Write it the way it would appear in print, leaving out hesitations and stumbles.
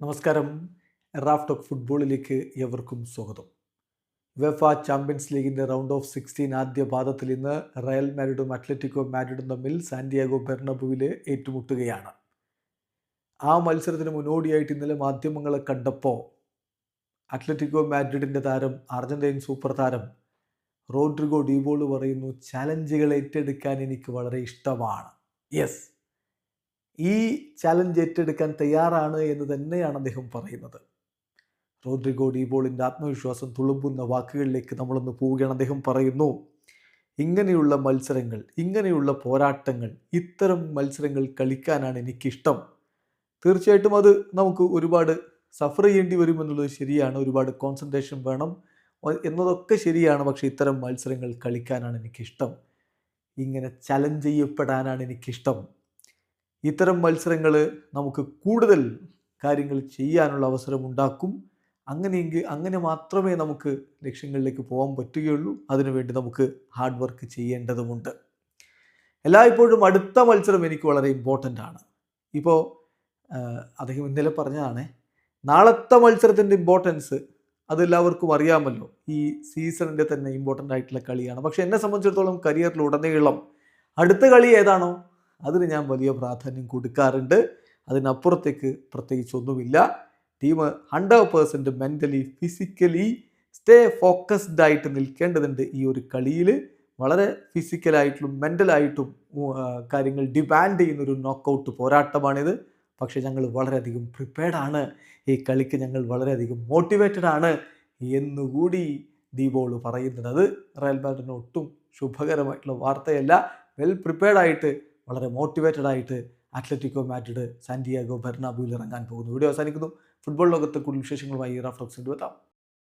നമസ്കാരം. Raf talk ഫുട്ബോളിലേക്ക് എവർക്കും സ്വാഗതം. വെഫ ചാമ്പ്യൻസ് ലീഗിൻ്റെ റൗണ്ട് ഓഫ് 16 ആദ്യ പാദത്തിൽ ഇന്ന് റയൽ മാഡ്രിഡും അത്ലറ്റിക്കോ മാഡ്രിഡും തമ്മിൽ സാന്റിയാഗോ ബെർണബുവിൽ ഏറ്റുമുട്ടുകയാണ്. ആ മത്സരത്തിന് മുന്നോടിയായിട്ട് ഇന്നലെ മാധ്യമങ്ങളെ കണ്ടപ്പോൾ അത്ലറ്റിക്കോ മാഡ്രിഡിൻ്റെ താരം, അർജന്റീൻ സൂപ്പർ താരം റോഡ്രിഗോ ഡീബോള് പറയുന്നു, ചലഞ്ചുകൾ ഏറ്റെടുക്കാൻ എനിക്ക് വളരെ ഇഷ്ടമാണ്. യെസ്, ഈ ചലഞ്ച് ഏറ്റെടുക്കാൻ തയ്യാറാണ് എന്ന് തന്നെയാണ് അദ്ദേഹം പറയുന്നത്. റോഡ്രിഗോ ഡീബോളിൻ്റെ ആത്മവിശ്വാസം തുളുമ്പുന്ന വാക്കുകളിലേക്ക് നമ്മളൊന്ന് പോവുകയാണ്. അദ്ദേഹം പറയുന്നു, ഇങ്ങനെയുള്ള മത്സരങ്ങൾ, ഇങ്ങനെയുള്ള പോരാട്ടങ്ങൾ, ഇത്തരം മത്സരങ്ങൾ കളിക്കാനാണ് എനിക്കിഷ്ടം. തീർച്ചയായിട്ടും അത് നമുക്ക് ഒരുപാട് സഫർ ചെയ്യേണ്ടി വരുമെന്നുള്ളത് ശരിയാണ്, ഒരുപാട് കോൺസെൻട്രേഷൻ വേണം എന്നതൊക്കെ ശരിയാണ്. പക്ഷേ ഇത്തരം മത്സരങ്ങൾ കളിക്കാനാണ് എനിക്കിഷ്ടം, ഇങ്ങനെ ചലഞ്ച് ചെയ്യപ്പെടാനാണ് എനിക്കിഷ്ടം. ഇത്തരം മത്സരങ്ങൾ നമുക്ക് കൂടുതൽ കാര്യങ്ങൾ ചെയ്യാനുള്ള അവസരം ഉണ്ടാക്കും. അങ്ങനെ മാത്രമേ നമുക്ക് ലക്ഷ്യങ്ങളിലേക്ക് പോകാൻ പറ്റുകയുള്ളൂ. അതിനുവേണ്ടി നമുക്ക് ഹാർഡ് വർക്ക് ചെയ്യേണ്ടതുമുണ്ട്. എല്ലായ്പ്പോഴും അടുത്ത മത്സരം എനിക്ക് വളരെ ഇമ്പോർട്ടൻ്റ് ആണ്. ഇപ്പോൾ അദ്ദേഹം ഇന്നലെ പറഞ്ഞതാണ്, നാളത്തെ മത്സരത്തിൻ്റെ ഇമ്പോർട്ടൻസ് അതെല്ലാവർക്കും അറിയാമല്ലോ. ഈ സീസണിൻ്റെ തന്നെ ഇമ്പോർട്ടൻ്റ് ആയിട്ടുള്ള കളിയാണ്. പക്ഷെ എന്നെ സംബന്ധിച്ചിടത്തോളം കരിയറിലുടനീളം അടുത്ത കളി ഏതാണോ അതിന് ഞാൻ വലിയ പ്രാധാന്യം കൊടുക്കാറുണ്ട്. അതിനപ്പുറത്തേക്ക് പ്രത്യേകിച്ചൊന്നുമില്ല. Team 100% mentally physically stay focused ആയിട്ട് നിൽക്കേണ്ടതുണ്ട്. ഈ ഒരു കളിയിൽ വളരെ ഫിസിക്കലായിട്ടും മെൻ്റലായിട്ടും കാര്യങ്ങൾ ഡിമാൻഡ് ചെയ്യുന്നൊരു നോക്കൗട്ട് പോരാട്ടമാണിത്. പക്ഷേ ഞങ്ങൾ വളരെയധികം പ്രിപ്പയർഡാണ്, ഈ കളിക്ക് ഞങ്ങൾ വളരെയധികം മോട്ടിവേറ്റഡ് ആണ് എന്നുകൂടി ഡീബോള് പറയുന്നത്. അത് റയൽ മാഡ്രിഡിന് ഒട്ടും ശുഭകരമായിട്ടുള്ള വാർത്തയല്ല. വെൽ പ്രിപ്പയർഡ് ആയിട്ട്, വളരെ മോട്ടിവേറ്റഡ് ആയിട്ട് അത്ലറ്റിക്കോ മാഡ്രിഡ് സാന്റിയാഗോ ബെർണബുവിൽ ഇറങ്ങാൻ പോകുന്നു. വീഡിയോ അവസാനിക്കുന്നു. ഫുട്ബോൾ ലോകത്തെ കൂടുതൽ വിശേഷങ്ങളുമായി റാഫ് ടോക്സിൽ എത്താം.